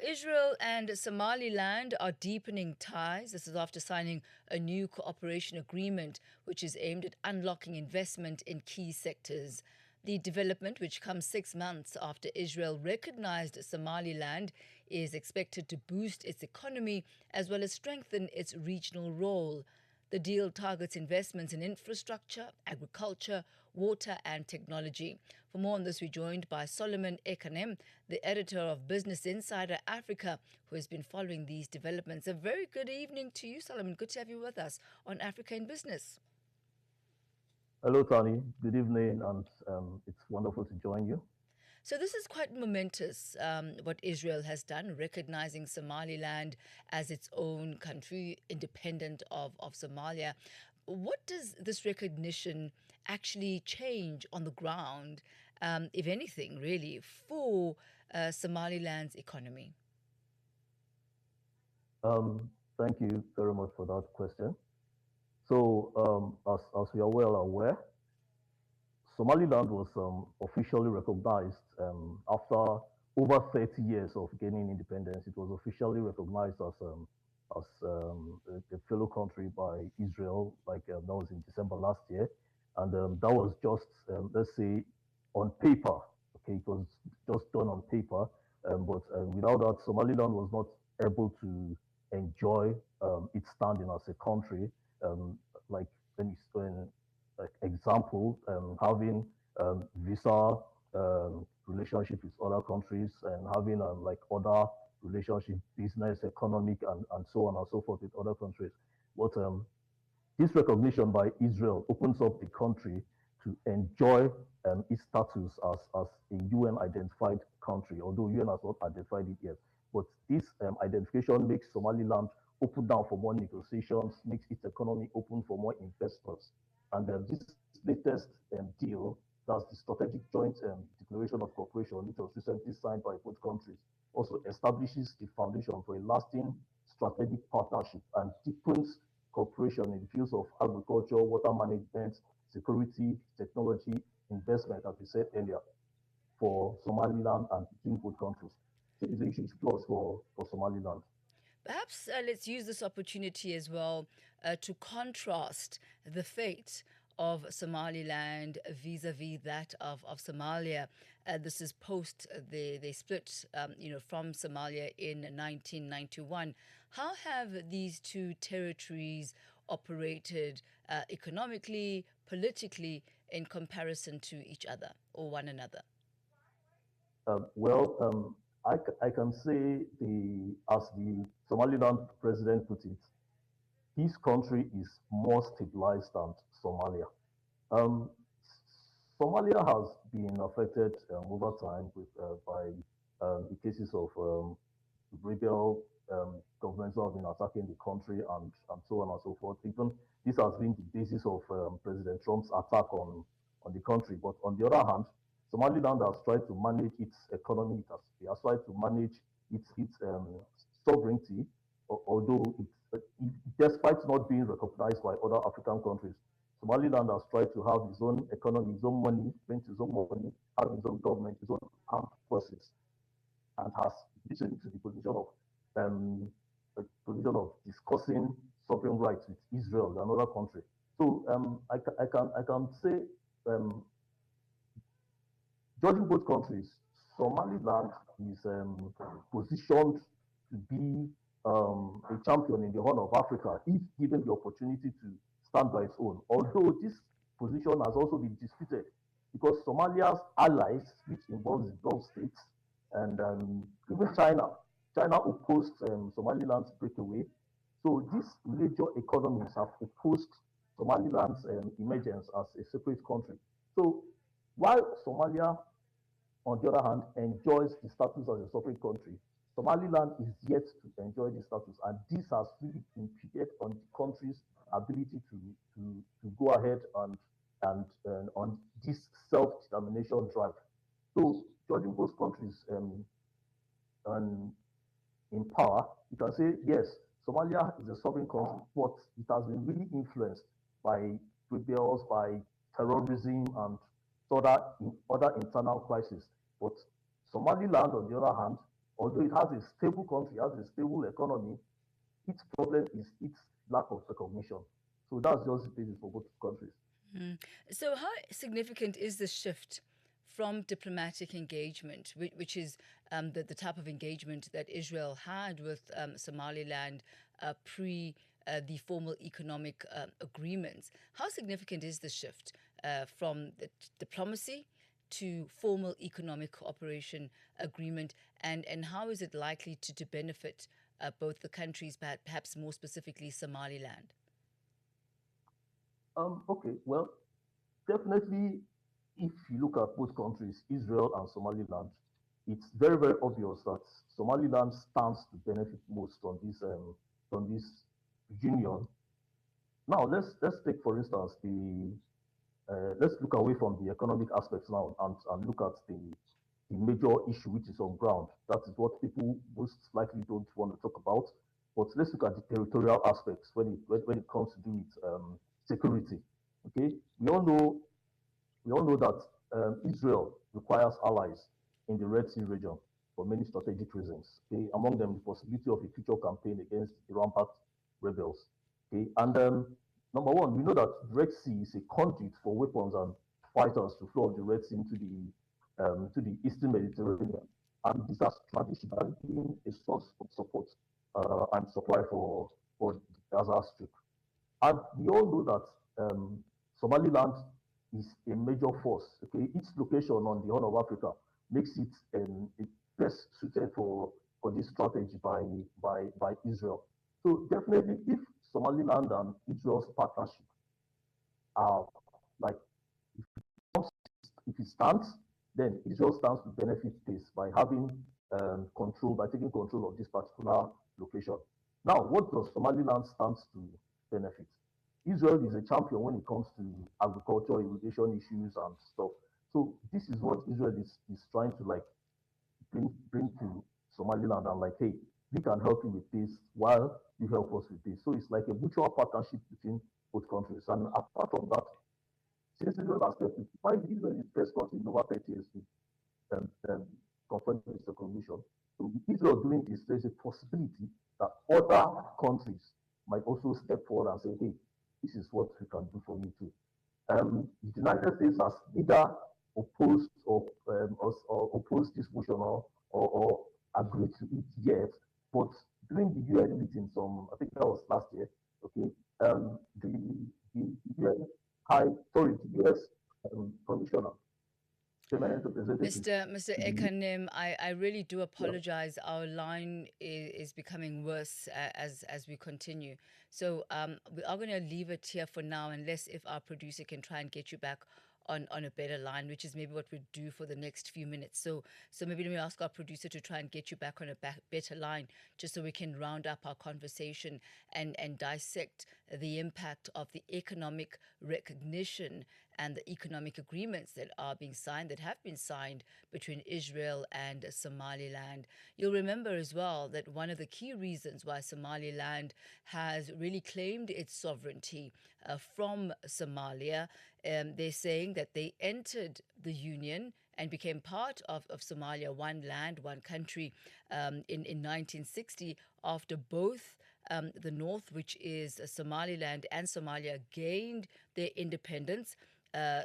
Israel and Somaliland are deepening ties. This is after signing a new cooperation agreement, which is aimed at unlocking investment in key sectors. The development, which comes 6 months after Israel recognized Somaliland, is expected to boost its economy as well as strengthen its regional role. The deal targets investments in infrastructure, agriculture, water, and technology. For more on this, we're joined by Solomon Ekanem, the editor of Business Insider Africa, who has been following these developments. A very good evening to you, Solomon. Good to have you with us on Africa in Business. Hello, Tony. Good evening, and it's wonderful to join you. So, this is quite momentous, what Israel has done, recognizing Somaliland as its own country, independent of Somalia. What does this recognition actually change on the ground, if anything, really, for Somaliland's economy? Thank you very much for that question. So, as we are well aware, Somaliland was officially recognized after over 30 years of gaining independence. It was officially recognized as a fellow country by Israel, like that was in December last year, and that was just let's say on paper. Okay, it was just done on paper, but without that, Somaliland was not able to enjoy its standing as a country, like when like example, having visa relationship with other countries and having like other relationship, business, economic, and so on and so forth with other countries. But this recognition by Israel opens up the country to enjoy its status as a UN identified country, although UN has not identified it yet. But this identification makes Somaliland open down for more negotiations, makes its economy open for more investors. And this latest deal, that's the Strategic Joint Declaration of Cooperation, which was recently signed by both countries, also establishes the foundation for a lasting strategic partnership and deepens cooperation in the fields of agriculture, water management, security, technology, investment, as we said earlier, for Somaliland and between both countries. So it's a huge plus for Somaliland. Perhaps let's use this opportunity as well to contrast the fate of Somaliland vis-a-vis that of Somalia. This is post they split, from Somalia in 1991. How have these two territories operated economically, politically, in comparison to each other or one another? Well, I can say as the Somaliland president put it, his country is more stabilized than Somalia. Um, Somalia has been affected over time by the cases of rebel governments who have been attacking the country and so on and so forth. Even this has been the basis of President Trump's attack on the country. But on the other hand, Somaliland has tried to manage its economy. It has tried to manage its sovereignty, although despite not being recognized by other African countries. Somaliland has tried to have its own economy, its own money, print its own money, have its own government, its own armed forces, and has risen to the um, position of discussing sovereign rights with Israel, another country. So I can say, um, judging both countries, Somaliland is positioned to be a champion in the Horn of Africa if given the opportunity to stand by its own. Although this position has also been disputed because Somalia's allies, which involves the Gulf states and even China opposed Somaliland's breakaway. So these major economies have opposed Somaliland's emergence as a separate country. So while Somalia on the other hand, enjoys the status as a sovereign country. Somaliland is yet to enjoy the status, and this has really impeded on the country's ability to go ahead and on this self-determination drive. So, judging both countries in power, you can say yes, Somalia is a sovereign country, but it has been really influenced by rebels, by terrorism, and other internal crises. But Somaliland, on the other hand, although it has a stable country, has a stable economy, its problem is its lack of recognition. So that's just the basis for both countries. Mm. So, how significant is the shift from diplomatic engagement, which is the type of engagement that Israel had with Somaliland pre the formal economic agreements? How significant is the shift from the diplomacy to formal economic cooperation agreement, and how is it likely to benefit both the countries, perhaps more specifically Somaliland? Okay, well, definitely, if you look at both countries, Israel and Somaliland, it's very, very obvious that Somaliland stands to benefit most from this union. Now, let's take for instance the let's look away from the economic aspects now and look at the major issue which is on ground. That is what people most likely don't want to talk about. But let's look at the territorial aspects when it comes to do with security. Okay, we all know that Israel requires allies in the Red Sea region for many strategic reasons. Okay, among them the possibility of a future campaign against Iran-backed rebels. Okay, and number one, we know that the Red Sea is a conduit for weapons and fighters to flow the Red Sea to the Eastern Mediterranean, and this has traditionally been a source of support and supply for the Gaza Strip. And we all know that Somaliland is a major force. Okay, its location on the Horn of Africa makes it best suited for this strategy by Israel. So definitely, if Somaliland and Israel's partnership are like if it stands, then Israel stands to benefit this by having by taking control of this particular location. Now, what does Somaliland stand to benefit? Israel is a champion when it comes to agriculture, irrigation issues, and stuff. So this is what Israel is trying to like bring to Somaliland and like, hey, we can help you with this while you help us with this. So it's like a mutual partnership between both countries. And apart from that, since Israel has kept it, why Israel is first country in over 30 years to confront this recognition. So with Israel doing this, there's a possibility that other countries might also step forward and say, hey, this is what we can do for you too. The United States has neither opposed or opposed this motion or agreed to it yet, but during the UN meeting, I think that was last year, okay, the UN the US commissioner, permanent representative. Mr. Ekanem, I really do apologize. Our line is becoming worse as we continue. So we are going to leave it here for now, unless if our producer can try and get you back on a better line, which is maybe what we do for the next few minutes. So maybe let me ask our producer to try and get you back on a better line, just so we can round up our conversation and dissect the impact of the economic recognition and the economic agreements that are being signed, that have been signed between Israel and Somaliland. You'll remember as well that one of the key reasons why Somaliland has really claimed its sovereignty from Somalia, they're saying that they entered the Union and became part of Somalia, one land, one country, in 1960, after both the North, which is Somaliland, and Somalia gained their independence.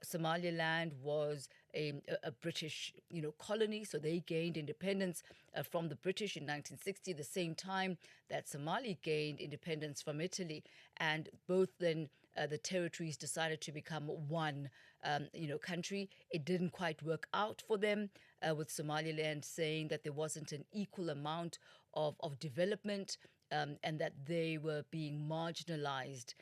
Somaliland was a British, colony, so they gained independence from the British in 1960, the same time that Somali gained independence from Italy, and both then the territories decided to become one, country. It didn't quite work out for them, with Somaliland saying that there wasn't an equal amount of development, and that they were being marginalized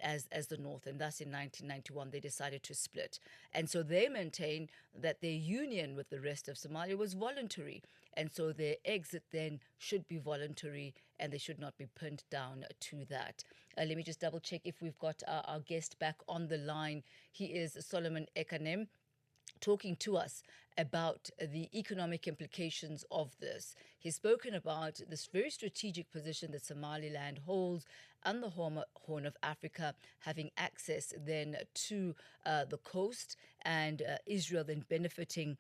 as the North. And thus in 1991, they decided to split. And so they maintain that their union with the rest of Somalia was voluntary. And so their exit then should be voluntary, and they should not be pinned down to that. Let me just double check if we've got our guest back on the line. He is Solomon Ekanem. talking to us about the economic implications of this. He's spoken about this very strategic position that Somaliland holds on the Horn of Africa, having access then to the coast, and Israel then benefiting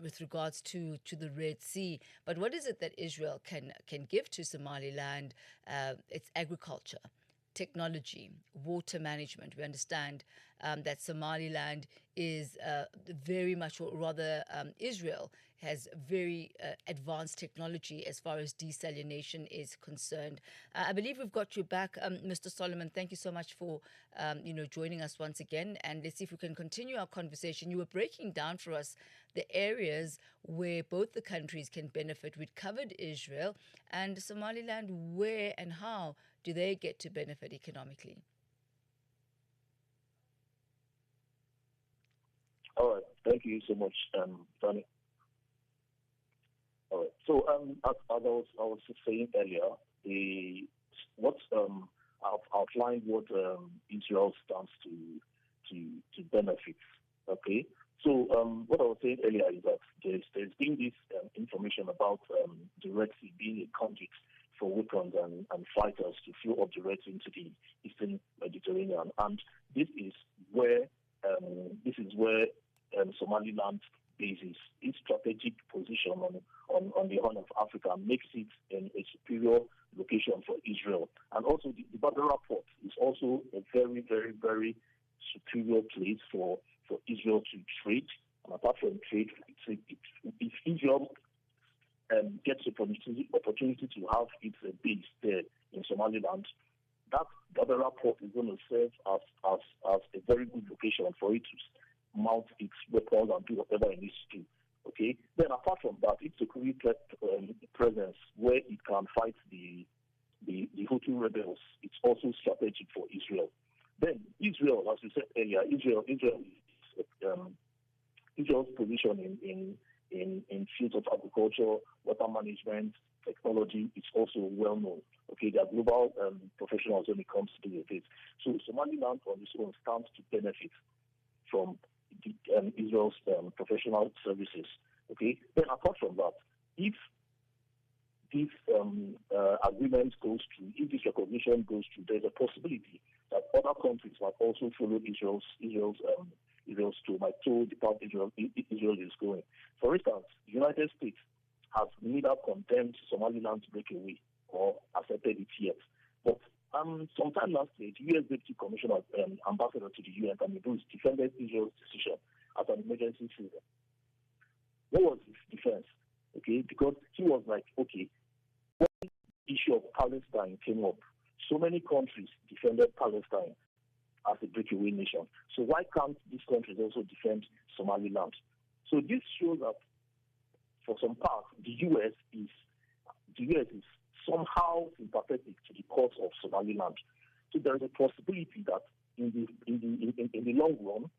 with regards to the Red Sea. But what is it that Israel can give to Somaliland? It's agriculture, technology, water management. We understand that Somaliland is very much, or rather, Israel has very advanced technology as far as desalination is concerned. I believe we've got you back, Mr. Solomon. Thank you so much for joining us once again. And let's see if we can continue our conversation. You were breaking down for us the areas where both the countries can benefit. We'd covered Israel and Somaliland. Where and how do they get to benefit economically? All right. Thank you so much, Thami. All right. So, as I was saying earlier, I've outlined what Israel stands to benefit. Okay. So, what I was saying earlier is that there's been this information about the Red Sea being a conduit for weapons and fighters to flow up the Red Sea into the Eastern Mediterranean, and this is where Somaliland bases its strategic position on the Horn of Africa makes it a superior location for Israel. And also the Badara port is also a very, very, very superior place for Israel to trade. And apart from trade, if Israel gets the opportunity to have its base there in Somaliland, that Badara port is going to serve as a very good location for it to mount its weapons and do whatever it needs to do. Okay. Then apart from that, its security presence where it can fight the Hutu rebels, it's also strategic for Israel. Then Israel, as you said earlier, Israel's position in fields of agriculture, water management, technology is also well known. Okay, they are global professionals when it comes to do with it. So Somaliland on its own stands to benefit from Israel's professional services. Okay. Then apart from that, if this agreement goes through, if this recognition goes through, there's a possibility that other countries might also follow Israel's toe, might toe the path Israel is going. For instance, the United States has neither condemned Somaliland's breakaway or accepted it yet. But sometime last year, the U.S. Deputy Commissioner, Ambassador to the UN, Thami Ngubeni, defended Israel's decision as an emergency citizen. What was his defense? Okay, because he was like, okay, when the issue of Palestine came up, so many countries defended Palestine as a breakaway nation. So why can't these countries also defend Somaliland? So this shows that for some part, the U.S. is somehow sympathetic to the cause of Somaliland. So there is a possibility that in the long run,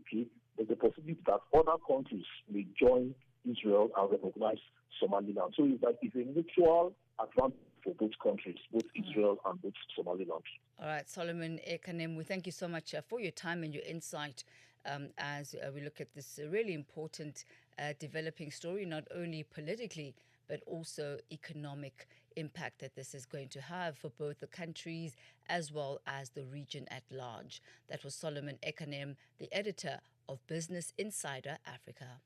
okay, there's a possibility that other countries may join Israel and recognize Somaliland. So it's a mutual advantage for both countries, both Israel and both Somaliland. All right, Solomon Ekanem, we thank you so much for your time and your insight as we look at this really important developing story, not only politically, but also economic impact that this is going to have for both the countries as well as the region at large. That was Solomon Ekanem, the editor of Business Insider Africa.